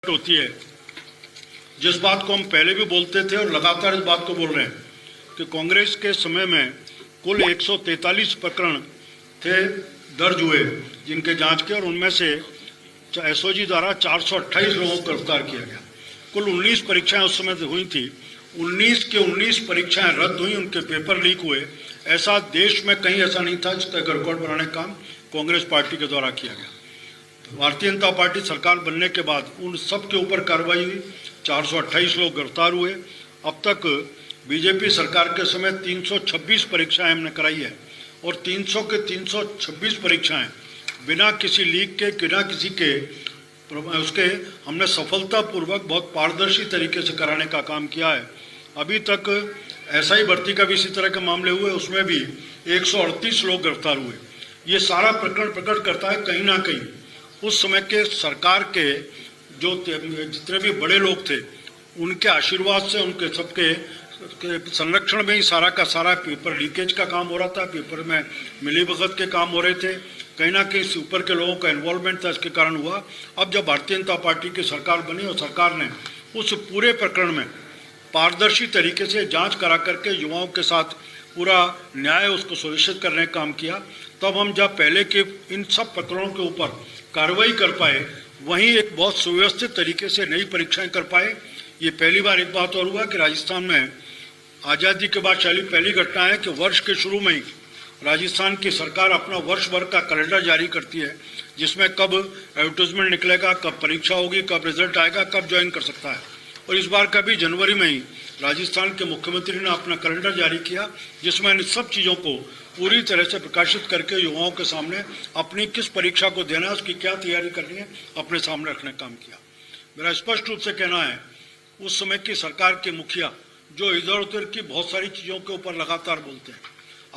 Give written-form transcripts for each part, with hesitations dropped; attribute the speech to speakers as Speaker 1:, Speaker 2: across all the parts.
Speaker 1: होती है, जिस बात को हम पहले भी बोलते थे और लगातार इस बात को बोल रहे हैं कि कांग्रेस के समय में कुल 143 प्रकरण थे दर्ज हुए जिनके जांच के, और उनमें से एसओजी द्वारा 428 लोगों को गिरफ्तार किया गया। कुल 19 परीक्षाएं उस समय हुई थी, 19 के 19 परीक्षाएं रद्द हुई, उनके पेपर लीक हुए। ऐसा देश में कहीं ऐसा नहीं था जिसका रिकॉर्ड बनाने का काम कांग्रेस पार्टी के द्वारा किया गया। भारतीय जनता पार्टी सरकार बनने के बाद उन सब के ऊपर कार्रवाई हुई, 428 लोग गिरफ्तार हुए। अब तक बीजेपी सरकार के समय 326 परीक्षाएं हमने कराई है, और 300 के 326 परीक्षाएं बिना किसी लीक के, बिना किसी के उसके हमने सफलतापूर्वक बहुत पारदर्शी तरीके से कराने का काम किया है। अभी तक SI भर्ती का भी इसी तरह के मामले हुए, उसमें भी 138 लोग गिरफ्तार हुए। ये सारा प्रकरण प्रकट करता है कहीं ना कहीं उस समय के सरकार के जो जितने भी बड़े लोग थे उनके आशीर्वाद से, उनके सबके संरक्षण में ही सारा का सारा पेपर लीकेज का काम हो रहा था, पेपर में मिलीभगत के काम हो रहे थे। कहीं ना कहीं ऊपर के लोगों का इन्वॉल्वमेंट था, इसके कारण हुआ। अब जब भारतीय जनता पार्टी की सरकार बनी और सरकार ने उस पूरे प्रकरण में पारदर्शी तरीके से जांच करा करके युवाओं के साथ पूरा न्याय उसको सुनिश्चित करने का काम किया, तब हम जब पहले के इन सब प्रकरणों के ऊपर कार्रवाई कर पाए, वहीं एक बहुत सुव्यवस्थित तरीके से नई परीक्षाएं कर पाए। ये पहली बार एक बात और हुआ कि राजस्थान में आज़ादी के बाद पहली घटना है कि वर्ष के शुरू में ही राजस्थान की सरकार अपना वर्ष भर का कैलेंडर जारी करती है, जिसमें कब एडवर्टाइजमेंट निकलेगा, कब परीक्षा होगी, कब रिजल्ट आएगा, कब ज्वाइन कर सकता है। और इस बार का भी जनवरी में ही राजस्थान के मुख्यमंत्री ने अपना कैलेंडर जारी किया, जिसमें इन सब चीज़ों को पूरी तरह से प्रकाशित करके युवाओं के सामने अपनी किस परीक्षा को देना है, उसकी क्या तैयारी करनी है, अपने सामने रखने का काम किया। मेरा स्पष्ट रूप से कहना है, उस समय की सरकार के मुखिया जो इधर उधर की बहुत सारी चीज़ों के ऊपर लगातार बोलते हैं,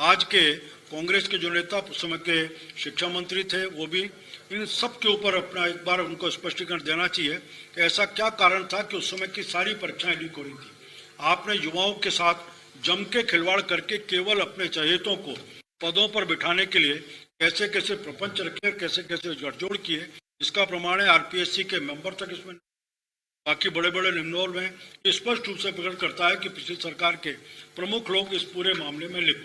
Speaker 1: आज के कांग्रेस के जो नेता उस समय के शिक्षा मंत्री थे, वो भी इन सब के ऊपर अपना एक बार उनको स्पष्टीकरण देना चाहिए कि ऐसा क्या कारण था कि उस समय की सारी परीक्षाएं लीक हो रही थी। आपने युवाओं के साथ जम के खिलवाड़ करके केवल अपने चहेतों को पदों पर बिठाने के लिए कैसे कैसे प्रपंच रखे, कैसे कैसे गठजोड़ किए, इसका प्रमाण है RPSC के मेंबर तक इसमें, बाकी बड़े बड़े इन्वॉल्व हैं। स्पष्ट रूप से प्रकट करता है कि पिछली सरकार के प्रमुख लोग इस पूरे मामले में लिप्त हैं।